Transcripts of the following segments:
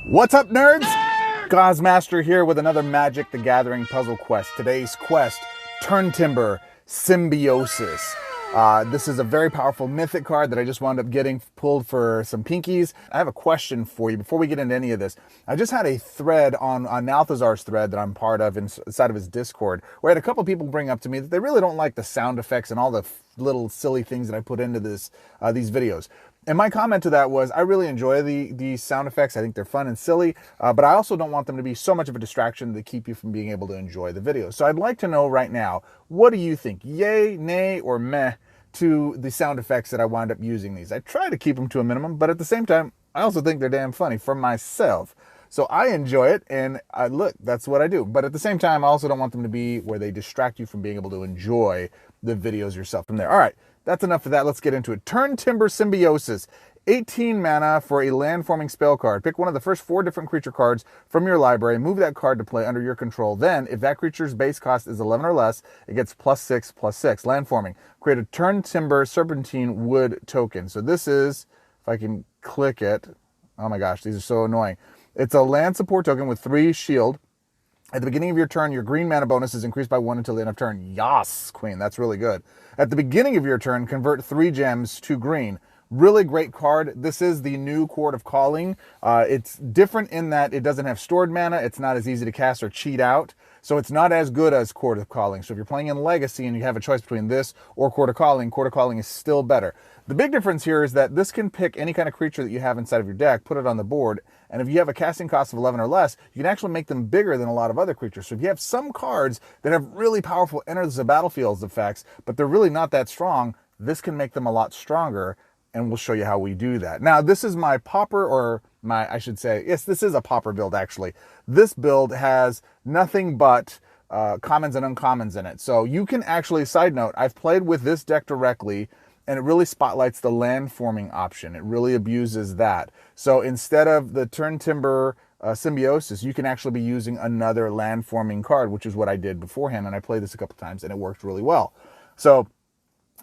What's up, nerds? Goz Master here with another Magic the Gathering puzzle quest. Today's quest, Turntimber Symbiosis. This is a very powerful mythic card that I just wound up getting pulled for some pinkies. I have a question for you before we get into any of this. I just had a thread on NALTHAZAR's thread that I'm part of inside of his Discord, where I had a couple people bring up to me that they really don't like the sound effects and all the little silly things that I put into these videos. And my comment to that was, I really enjoy the sound effects. I think they're fun and silly, but I also don't want them to be so much of a distraction to keep you from being able to enjoy the video. So I'd like to know right now, what do you think? Yay, nay, or meh to the sound effects that I wind up using these? I try to keep them to a minimum, but at the same time, I also think they're damn funny for myself. So I enjoy it, and look, that's what I do. But at the same time, I also don't want them to be where they distract you from being able to enjoy the videos yourself from there. All right. That's enough of that. Let's get into it. Turntimber Symbiosis. 18 mana for a landforming spell card. Pick one of the first 4 different creature cards from your library. Move that card to play under your control. Then, if that creature's base cost is 11 or less, it gets +6/+6. Landforming. Create a Turntimber Serpentine Wood token. So this is, if I can click it. Oh my gosh, these are so annoying. It's a land support token with 3 shield. At the beginning of your turn, your green mana bonus is increased by 1 until the end of turn. Yas, queen, that's really good. At the beginning of your turn, convert 3 gems to green. Really great card. This is the new Chord of Calling. It's different in that it doesn't have stored mana. It's not as easy to cast or cheat out. So it's not as good as Chord of Calling. So if you're playing in Legacy and you have a choice between this or Chord of Calling is still better. The big difference here is that this can pick any kind of creature that you have inside of your deck, put it on the board, and if you have a casting cost of 11 or less, you can actually make them bigger than a lot of other creatures. So if you have some cards that have really powerful enter the battlefield effects, but they're really not that strong, this can make them a lot stronger, and we'll show you how we do that. Now, this is my Pauper, or I should say, yes, this is a Pauper build, actually. This build has nothing but commons and uncommons in it. So you can actually, side note, I've played with this deck directly, and it really spotlights the land forming option. It really abuses that. So instead of the Turntimber Symbiosis, you can actually be using another land forming card, which is what I did beforehand, and I played this a couple times, and it worked really well. So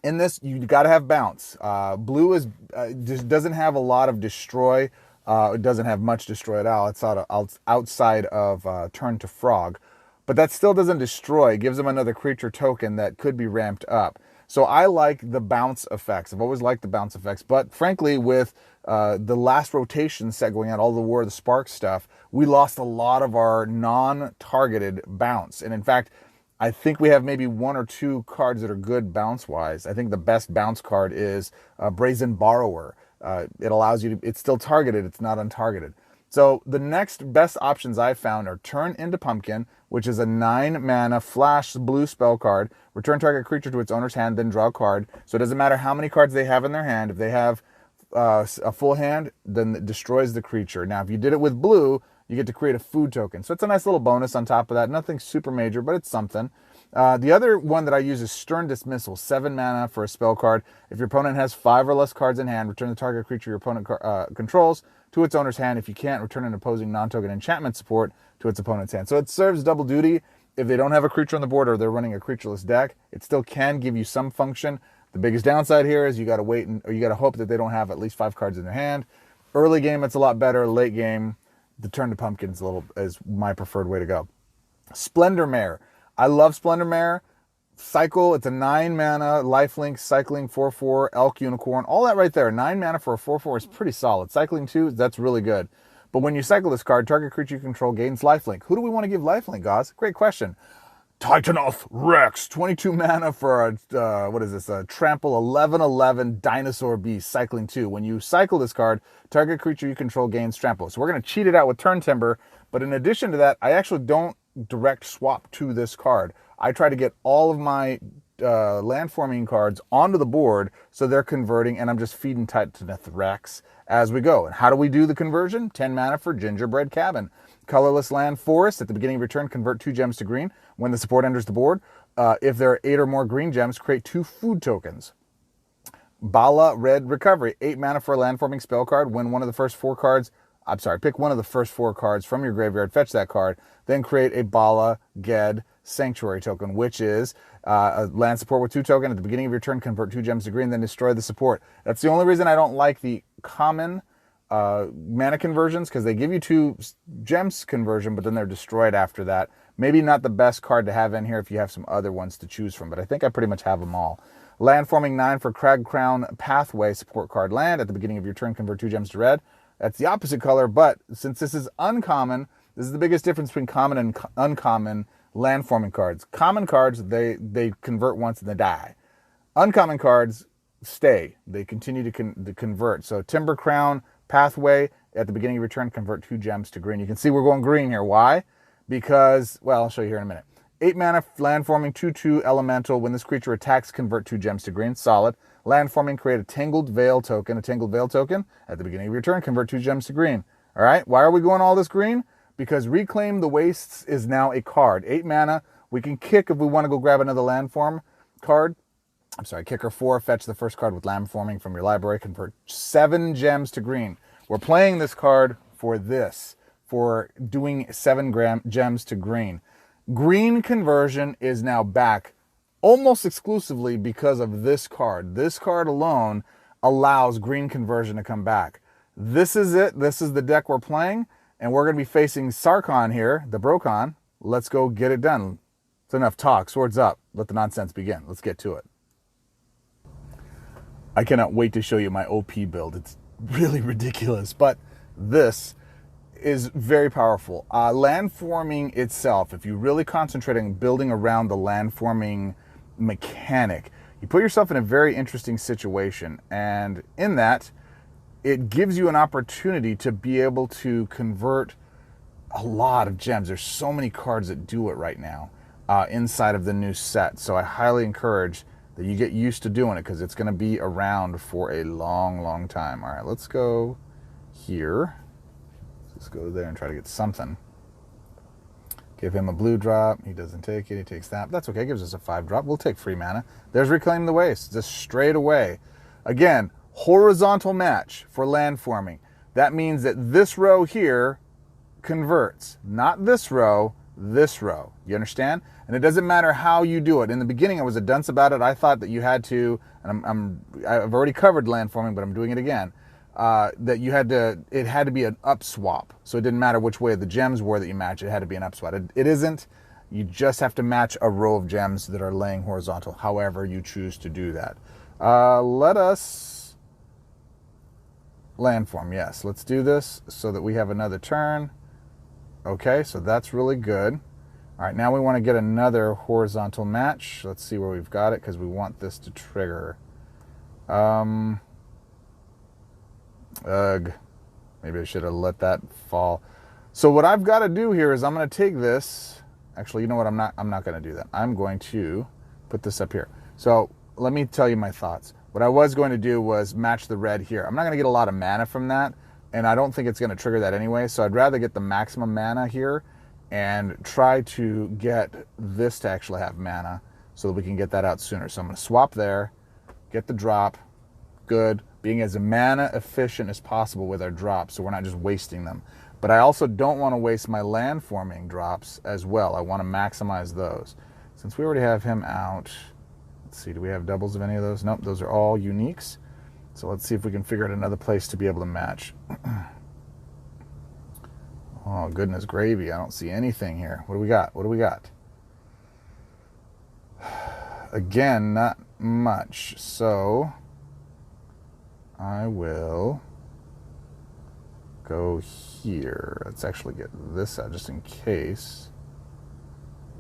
in this, you got to have bounce. Blue is just doesn't have a lot of destroy. It doesn't have much destroy at all. It's outside of Turn to Frog. But that still doesn't destroy. It gives them another creature token that could be ramped up. So I like the bounce effects. I've always liked the bounce effects. But frankly, with the last rotation set going out, all the War of the Spark stuff, we lost a lot of our non-targeted bounce. And in fact, I think we have maybe 1 or 2 cards that are good bounce-wise. I think the best bounce card is Brazen Borrower. It allows you to, it's still targeted, it's not untargeted. So the next best options I've found are Turn into Pumpkin, which is a 9 mana flash blue spell card. Return target creature to its owner's hand, then draw a card. So it doesn't matter how many cards they have in their hand. If they have a full hand, then it destroys the creature. Now, if you did it with blue, you get to create a food token. So it's a nice little bonus on top of that. Nothing super major, but it's something. The other one that I use is Stern Dismissal, 7 mana for a spell card. If your opponent has 5 or less cards in hand, return the target creature your opponent controls to its owner's hand. If you can't, return an opposing non-token enchantment support to its opponent's hand. So it serves double duty. If they don't have a creature on the board or they're running a creatureless deck, it still can give you some function. The biggest downside here is you got to wait or you got to hope that they don't have at least 5 cards in their hand. Early game, it's a lot better. Late game, the Turn to Pumpkin is my preferred way to go. Splendor Mare. I love Splendor Mare. Cycle, it's a 9 mana, lifelink, cycling, 4/4, elk, unicorn, all that right there. 9 mana for a 4/4 is pretty solid. Cycling 2, that's really good. But when you cycle this card, target creature you control gains lifelink. Who do we want to give lifelink, Goz? Great question. Titanoth Rex, 22 mana for a trample 11/11 dinosaur beast, cycling 2. When you cycle this card, target creature you control gains trample. So we're going to cheat it out with Turntimber, but in addition to that, I actually don't direct swap to this card. I try to get all of my landforming cards onto the board so they're converting, and I'm just feeding Titanoth Rex as we go. And how do we do the conversion? 10 mana for Gingerbread Cabin. Colorless Land Forest. At the beginning of your turn, convert 2 gems to green. When the support enters the board, if there are 8 or more green gems, create 2 food tokens. Bala Red Recovery. 8 mana for a landforming spell card. When one of the first 4 cards, pick one of the first 4 cards from your graveyard, fetch that card, then create a Bala Ged Sanctuary token, which is a land support with 2 token. At the beginning of your turn, convert 2 gems to green, then destroy the support. That's the only reason I don't like the common mana conversions, because they give you 2 gems conversion, but then they're destroyed after that. Maybe not the best card to have in here if you have some other ones to choose from, but I think I pretty much have them all. Land forming 9 for Crag Crown Pathway support card land. At the beginning of your turn, convert 2 gems to red. That's the opposite color, but since this is uncommon, this is the biggest difference between common and uncommon land forming cards. Common cards, they convert once and they die. Uncommon cards stay. They continue to convert. So Timber Crown Pathway, at the beginning of your turn, convert 2 gems to green. You can see we're going green here. Why? Because, well, I'll show you here in a minute. 8 mana, land forming, 2/2 elemental. When this creature attacks, convert 2 gems to green. Solid. Land forming, create a Tangled Veil token. A Tangled Veil token, at the beginning of your turn, convert 2 gems to green. All right, why are we going all this green? Because Reclaim the Wastes is now a card. 8 mana, we can kick if we want to go grab another landform card. I'm sorry, kicker 4, fetch the first card with landforming from your library, convert 7 gems to green. We're playing this card for this, for doing 7 gems to green. Green conversion is now back almost exclusively because of this card. This card alone allows green conversion to come back. This is it. This is the deck we're playing, and we're going to be facing Sarkhan here, the Brokon. Let's go get it done. It's enough talk. Swords up. Let the nonsense begin. Let's get to it. I cannot wait to show you my OP build. It's really ridiculous, but this is very powerful. Landforming itself, if you really concentrate on building around the landforming mechanic, you put yourself in a very interesting situation, and in that, it gives you an opportunity to be able to convert a lot of gems. There's so many cards that do it right now inside of the new set, so I highly encourage that you get used to doing it, because it's going to be around for a long, long time. All right, let's go here. Let's go there and try to get something. Give him a blue drop. He doesn't take it. He takes that. That's okay. Gives us a 5-drop. We'll take free mana. There's Reclaim the Waste, just straight away. Again, horizontal match for landforming. That means that this row here converts. Not this row, this row. You understand? And it doesn't matter how you do it. In the beginning, I was a dunce about it. I thought that you had to, and I've already covered landforming, but I'm doing it again. That you had to, it had to be an up swap. So it didn't matter which way the gems were that you match, it had to be an up swap. It isn't. You just have to match a row of gems that are laying horizontal, however you choose to do that. Let us landform, yes. Let's do this so that we have another turn. Okay, so that's really good. All right, now we want to get another horizontal match. Let's see where we've got it, because we want this to trigger. Ugh. Maybe I should have let that fall. So what I've got to do here is I'm going to take this. Actually, you know what? I'm not going to do that. I'm going to put this up here. So let me tell you my thoughts. What I was going to do was match the red here. I'm not going to get a lot of mana from that, and I don't think it's going to trigger that anyway. So I'd rather get the maximum mana here and try to get this to actually have mana so that we can get that out sooner. So I'm going to swap there, get the drop. Good. Being as mana efficient as possible with our drops, so we're not just wasting them. But I also don't want to waste my landforming drops as well. I want to maximize those. Since we already have him out, let's see, do we have doubles of any of those? Nope, those are all uniques. So let's see if we can figure out another place to be able to match. Oh, goodness gravy. I don't see anything here. What do we got? What do we got? Again, not much. So I will go here. Let's actually get this out just in case.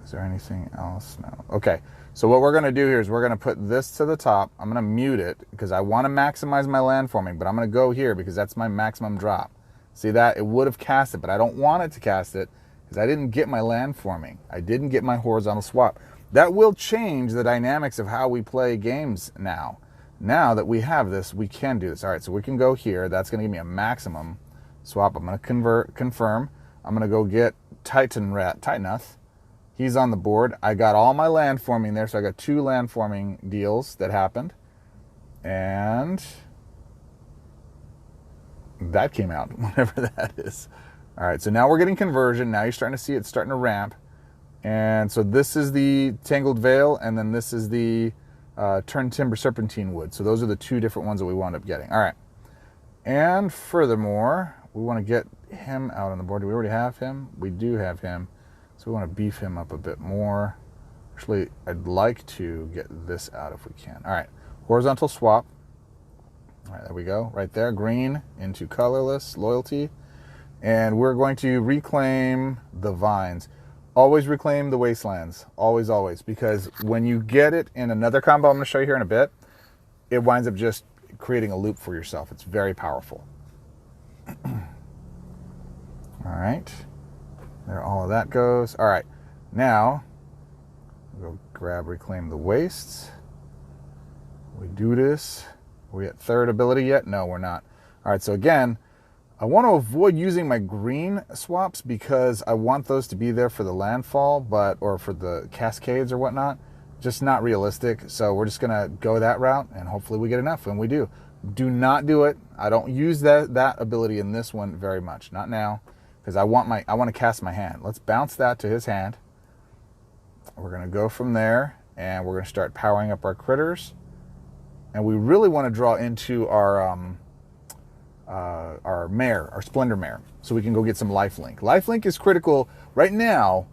Is there anything else? No. Okay, so what we're going to do here is we're going to put this to the top. I'm going to mute it because I want to maximize my landforming, but I'm going to go here because that's my maximum drop. See that? It would have cast it, but I don't want it to cast it because I didn't get my landforming. I didn't get my horizontal swap. That will change the dynamics of how we play games now. Now that we have this, we can do this. All right, so we can go here. That's going to give me a maximum swap. I'm going to confirm. I'm going to go get Titanuth. He's on the board. I got all my landforming there, so I got 2 landforming deals that happened. And that came out, whatever that is. All right, so now we're getting conversion. Now you're starting to see it starting to ramp. And so this is the Tangled Veil, and then this is the Turntimber Serpentine Wood. So those are the 2 different ones that we wound up getting. All right. And furthermore, we want to get him out on the board. Do we already have him? We do have him. So we want to beef him up a bit more. Actually, I'd like to get this out if we can. All right, horizontal swap. All right, there we go. Right there, green into colorless, loyalty. And we're going to reclaim the vines. Always reclaim the wastelands. Always, always. Because when you get it in another combo I'm going to show you here in a bit, it winds up just creating a loop for yourself. It's very powerful. All right. There all of that goes. All right. Now, we'll go grab reclaim the wastes. We do this. Are we at third ability yet? No, we're not. All right, so again, I want to avoid using my green swaps because I want those to be there for the landfall, or for the cascades or whatnot. Just not realistic. So we're just gonna go that route, and hopefully we get enough. And we do. Do not do it. I don't use that ability in this one very much. Not now, because I want to cast my hand. Let's bounce that to his hand. We're gonna go from there, and we're gonna start powering up our critters. And we really want to draw into our mare, our Splendor Mare, so we can go get some lifelink. Lifelink is critical right now.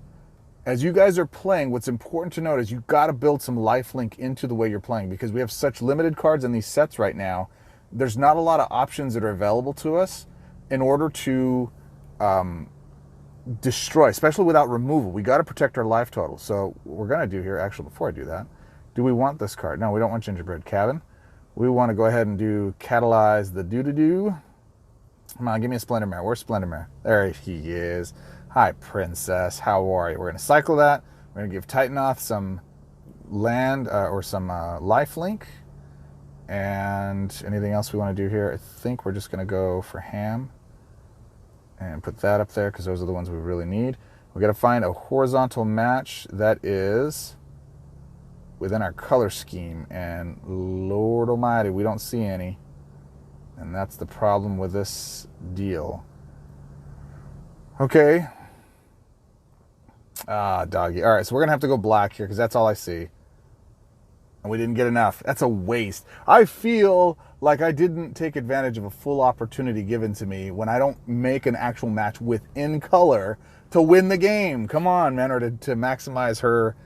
As you guys are playing, what's important to note is you've got to build some lifelink into the way you're playing, because we have such limited cards in these sets right now. There's not a lot of options that are available to us in order to destroy, especially without removal. We got to protect our life total. So what we're going to do here, actually, before I do that, do we want this card? No, we don't want Gingerbread Cabin. We want to go ahead and do catalyze the doo-doo-doo. Come on, give me a Splendor Mare. Where's Splendor Mare? There he is. Hi, Princess. How are you? We're going to cycle that. We're going to give Titanoth some land or some lifelink. And anything else we want to do here? I think we're just going to go for Ham and put that up there because those are the ones we really need. We got to find a horizontal match that is within our color scheme, and Lord Almighty, we don't see any, and that's the problem with this deal. Okay. Doggy. All right, so we're gonna have to go black here because that's all I see, and we didn't get enough. That's a waste. I feel like I didn't take advantage of a full opportunity given to me when I don't make an actual match within color to win the game. Come on, man, or to maximize her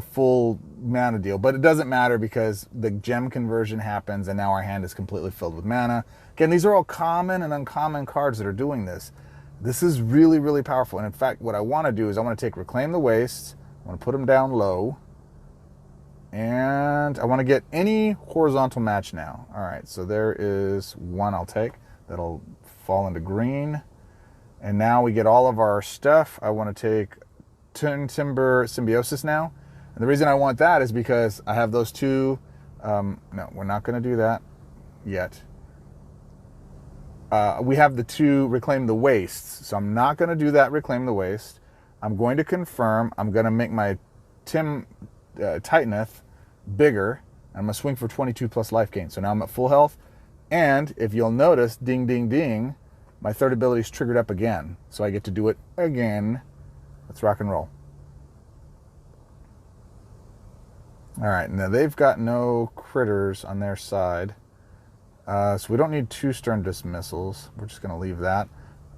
full mana deal. But it doesn't matter because the gem conversion happens and now our hand is completely filled with mana. Again, these are all common and uncommon cards that are doing this. This is really, really powerful. And in fact, what I want to do is I want to take Reclaim the Wastes. I want to put them down low. And I want to get any horizontal match now. All right, so there is one I'll take. That'll fall into green. And now we get all of our stuff. I want to take Turntimber Symbiosis now. And the reason I want that is because I have those two. No, we're not going to do that yet. We have the two Reclaim the Wastes. So I'm not going to do that Reclaim the Waste. I'm going to confirm. I'm going to make my Titaneth bigger. I'm going to swing for 22 plus life gain. So now I'm at full health. And if you'll notice, ding, ding, ding, my third ability is triggered up again. So I get to do it again. Let's rock and roll. All right, now they've got no critters on their side. So we don't need two Stern Dismissals. We're just going to leave that.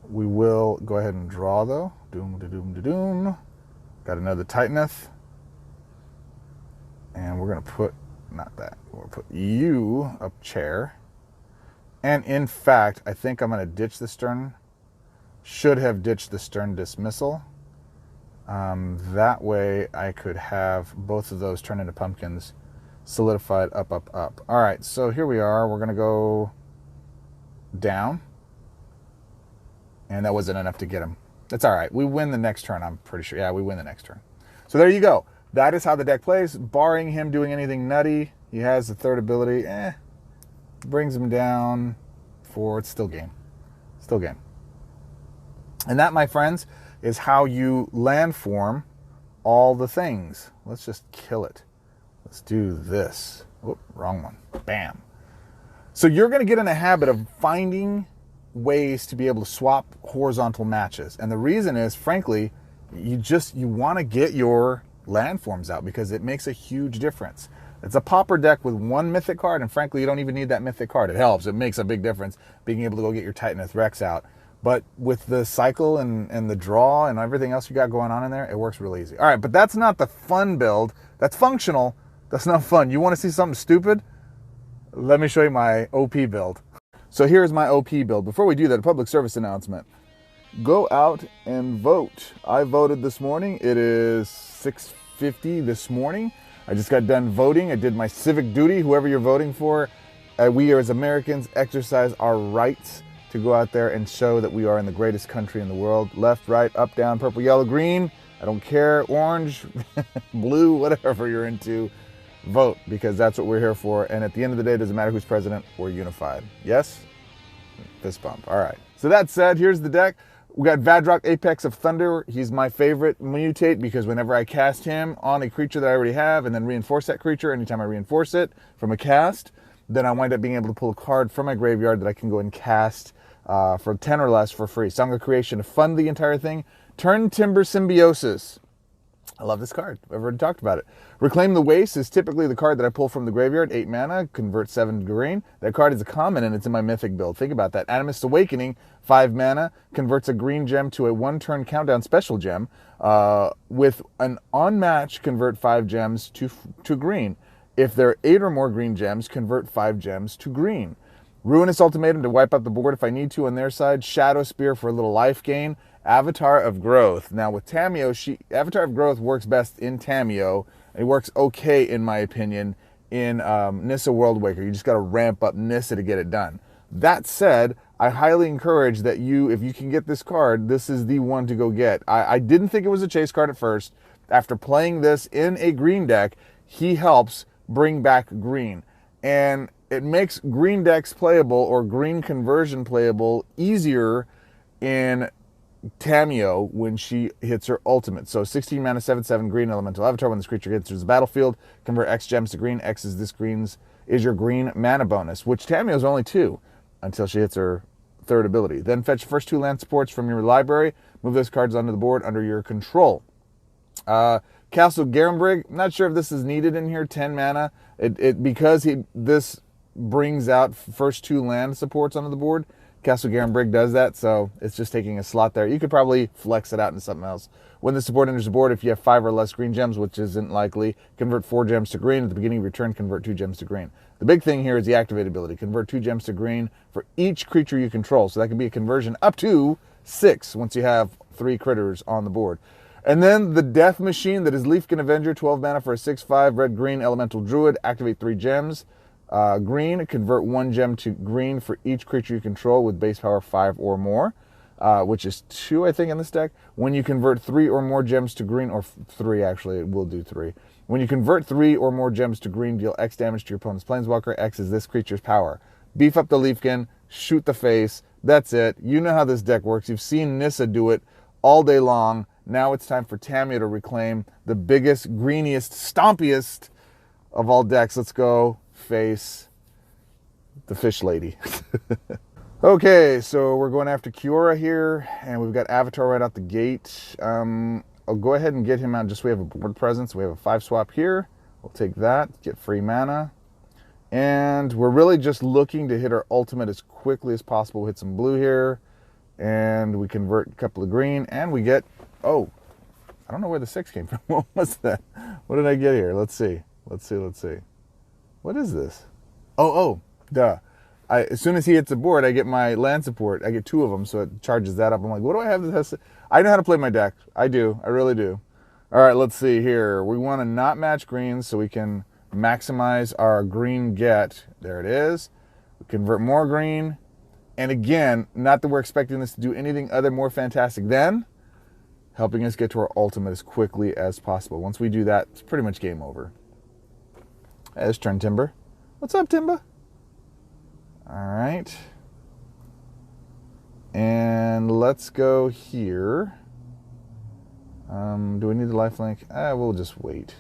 We will go ahead and draw, though. Doom, da doom, da doom. Got another Titaneth. And we're going to put, not that, we'll put you up chair. And in fact, I think I'm going to ditch the Stern. Should have ditched the Stern Dismissal. That way I could have both of those turn into pumpkins, solidified up, up, up. All right, so here we are. We're going to go down. And that wasn't enough to get him. That's all right. We win the next turn, I'm pretty sure. Yeah, we win the next turn. So there you go. That is how the deck plays. Barring him doing anything nutty, he has the third ability. Brings him down for, it's still game. Still game. And that, my friends, is how you landform all the things. Let's just kill it. Let's do this. Whoop, wrong one. Bam. So you're going to get in a habit of finding ways to be able to swap horizontal matches. And the reason is, frankly, you want to get your landforms out because it makes a huge difference. It's a pauper deck with one mythic card, and frankly, you don't even need that mythic card. It helps. It makes a big difference being able to go get your Titanith Rex out. But with the cycle and the draw and everything else you got going on in there, it works really easy. All right, but that's not the fun build. That's functional. That's not fun. You want to see something stupid? Let me show you my OP build. So here's my OP build. Before we do that, a public service announcement. Go out and vote. I voted this morning. It is 6:50 this morning. I just got done voting. I did my civic duty. Whoever you're voting for, we as Americans exercise our rights to go out there and show that we are in the greatest country in the world. Left, right, up, down, purple, yellow, green. I don't care. Orange, blue, whatever you're into. Vote, because that's what we're here for. And at the end of the day, it doesn't matter who's president. We're unified. Yes? Fist bump. All right. So that said, here's the deck. We got Vadrock, Apex of Thunder. He's my favorite mutate because whenever I cast him on a creature that I already have and then reinforce that creature, anytime I reinforce it from a cast, then I wind up being able to pull a card from my graveyard that I can go and cast for 10 or less for free. Song of Creation to fund the entire thing. Turntimber Symbiosis. I love this card. I've already talked about it. Reclaim the Waste is typically the card that I pull from the graveyard. 8 mana, convert 7 to green. That card is a common and it's in my mythic build. Think about that. Animist Awakening, 5 mana, converts a green gem to a 1-turn countdown special gem. With an on-match, convert 5 gems to green. If there are 8 or more green gems, convert 5 gems to green. Ruinous Ultimatum to wipe out the board if I need to on their side. Shadow Spear for a little life gain. Avatar of Growth. Now with Tamiyo, Avatar of Growth works best in Tamiyo. It works okay, in my opinion, in Nissa Worldwaker. You just got to ramp up Nissa to get it done. That said, I highly encourage that if you can get this card, this is the one to go get. I didn't think it was a chase card at first. After playing this in a green deck, he helps bring back green. And it makes green decks playable or green conversion playable easier in Tamiyo when she hits her ultimate. So 16 mana, 7/7 green elemental avatar. When this creature enters the battlefield, convert X gems to green. X is your green mana bonus, which Tamiyo is only 2 until she hits her third ability. Then fetch the first 2 land supports from your library. Move those cards onto the board under your control. Castle Garenbrig, not sure if this is needed in here. 10 mana. Because this brings out first 2 land supports onto the board. Castle Garenbrig does that, so it's just taking a slot there. You could probably flex it out into something else. When the support enters the board, if you have 5 or less green gems, which isn't likely, convert 4 gems to green. At the beginning of your turn, convert 2 gems to green. The big thing here is the activate ability. Convert 2 gems to green for each creature you control. So that can be a conversion up to 6 once you have 3 critters on the board. And then the Death Machine that is Leafkin Avenger, 12 mana for a 6/5 red-green elemental druid. Activate 3 gems. Green, convert 1 gem to green for each creature you control with base power 5 or more, which is 2, I think, in this deck. When you convert 3 or more gems to green, or 3 actually, it will do 3. When you convert 3 or more gems to green, deal X damage to your opponent's planeswalker. X is this creature's power. Beef up the Leafkin, shoot the face. That's it. You know how this deck works. You've seen Nissa do it all day long. Now it's time for Tamiyo to reclaim the biggest, greeniest, stompiest of all decks. Let's go face the fish lady. Okay, so we're going after Kiora here, and we've got Avatar right out the gate. I'll go ahead and get him out just so we have a board presence. We have a 5 swap here. We'll take that, get free mana. And we're really just looking to hit our ultimate as quickly as possible. We'll hit some blue here, and we convert a couple of green, and we get, oh, I don't know where the 6 came from. What was that? What did I get here? Let's see. Let's see. What is this? Oh, duh. As soon as he hits the board, I get my land support. I get 2 of them, so it charges that up. I'm like, what do I have that has to... I know how to play my deck. I do. I really do. All right, let's see here. We want to not match greens so we can maximize our green get. There it is. We convert more green. And again, not that we're expecting this to do anything other more fantastic than helping us get to our ultimate as quickly as possible. Once we do that, it's pretty much game over. There's Turntimber. What's up, Timba? All right. And let's go here. Do we need the lifelink? We'll just wait.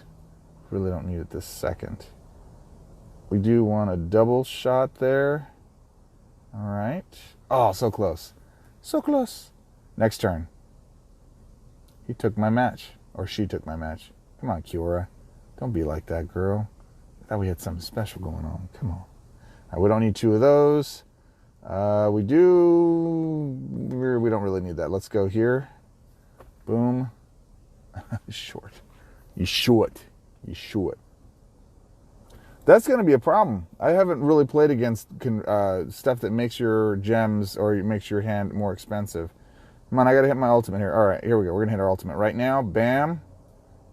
Really don't need it this second. We do want a double shot there. All right. Oh, so close. So close. Next turn. He took my match. Or she took my match. Come on, Kiora. Don't be like that, girl. Thought we had something special going on. Come on. All right, we don't need 2 of those. We don't really need that. Let's go here. Boom. Short. You short. That's going to be a problem. I haven't really played against stuff that makes your gems or makes your hand more expensive. Come on, I got to hit my ultimate here. All right, here we go. We're going to hit our ultimate right now. Bam.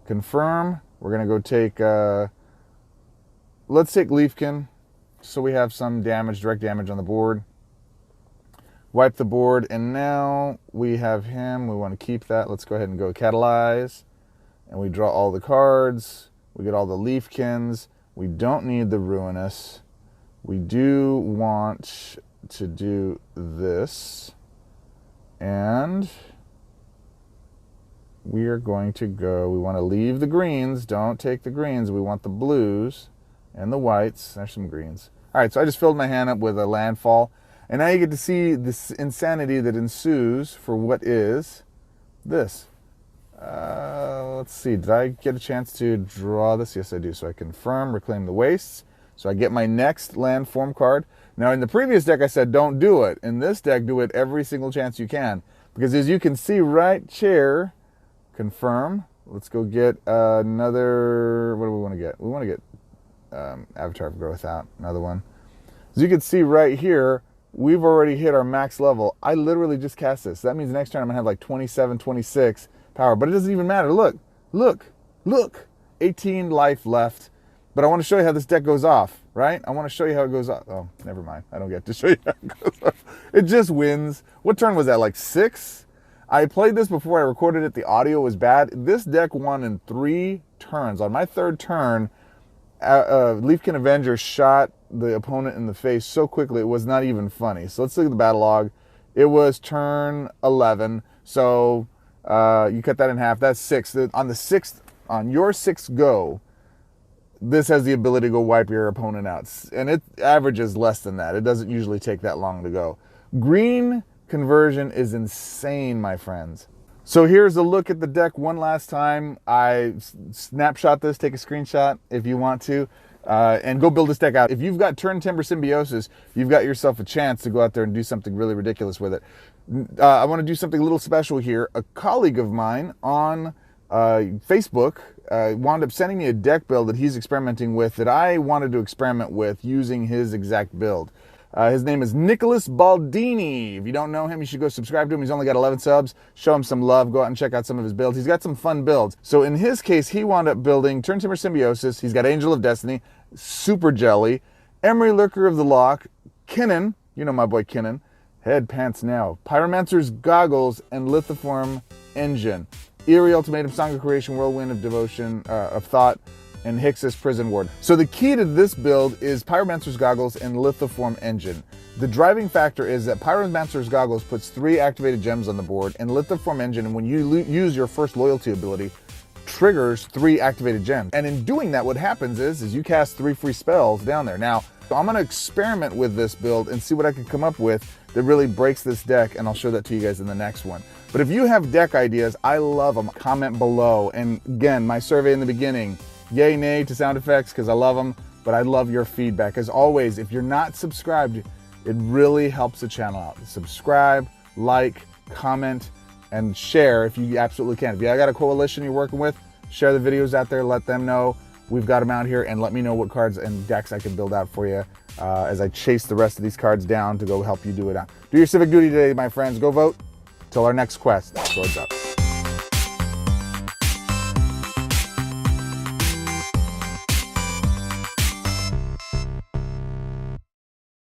Confirm. We're going to go take, let's take Leafkin so we have some damage, direct damage on the board. Wipe the board, and now we have him. We want to keep that. Let's go ahead and go catalyze. And we draw all the cards. We get all the Leafkins. We don't need the Ruinous. We do want to do this. And we are going to go, we want to leave the greens. Don't take the greens. We want the blues and the whites. There's some greens. All right, so I just filled my hand up with a landfall. And now you get to see this insanity that ensues for what is this. Let's see, did I get a chance to draw this? Yes, I do. So I confirm, reclaim the wastes. So I get my next land form card. Now, in the previous deck, I said don't do it. In this deck, do it every single chance you can. Because as you can see right here, confirm. Let's go get another, what do we want to get? We want to get Avatar of Growth out, another one. As you can see right here, we've already hit our max level. I literally just cast this. That means next turn I'm going to have like 27, 26 power. But it doesn't even matter. Look. 18 life left. But I want to show you how this deck goes off, right? I want to show you how it goes off. Oh, never mind. I don't get to show you how it goes off. It just wins. What turn was that, like 6? I played this before I recorded it. The audio was bad. This deck won in 3 turns. On my 3rd turn, Leafkin Avenger shot the opponent in the face so quickly it was not even funny. So let's look at the battle log. It was turn 11. So you cut that in half. That's 6. On your 6th go, this has the ability to go wipe your opponent out. And it averages less than that. It doesn't usually take that long to go. Green conversion is insane, my friends. So here's a look at the deck one last time. I snapshot this, take a screenshot if you want to, and go build this deck out. If you've got Turntimber Symbiosis, you've got yourself a chance to go out there and do something really ridiculous with it. I want to do something a little special here. A colleague of mine on Facebook wound up sending me a deck build that he's experimenting with that I wanted to experiment with using his exact build. His name is Nicholas BOLDINI. If you don't know him, you should go subscribe to him. He's only got 11 subs. Show him some love. Go out and check out some of his builds. He's got some fun builds. So in his case, he wound up building Turntimber Symbiosis. He's got Angel of Destiny, Super Jelly, Emery Lurker of the Loch, Kinnan, you know my boy Kinnan, Head Pants Now, Pyromancer's Goggles, and Lithiform Engine, Eerie Ultimatum, Song of Creation, Whirlwind of Devotion, of Thought, and Hixus Prison Ward. So the key to this build is Pyromancer's Goggles and Lithiform Engine. The driving factor is that Pyromancer's Goggles puts 3 activated gems on the board, and Lithiform Engine, when you use your first loyalty ability, triggers 3 activated gems. And in doing that, what happens is you cast 3 free spells down there. Now, I'm gonna experiment with this build and see what I can come up with that really breaks this deck, and I'll show that to you guys in the next one. But if you have deck ideas, I love them. Comment below. And again, my survey in the beginning, yay, nay to sound effects, because I love them, but I love your feedback. As always, if you're not subscribed, it really helps the channel out. Subscribe, like, comment, and share if you absolutely can. If you got a coalition you're working with, share the videos out there, let them know we've got them out here, and let me know what cards and decks I can build out for you as I chase the rest of these cards down to go help you do it out. Do your civic duty today, my friends. Go vote. Till our next quest. Swords up.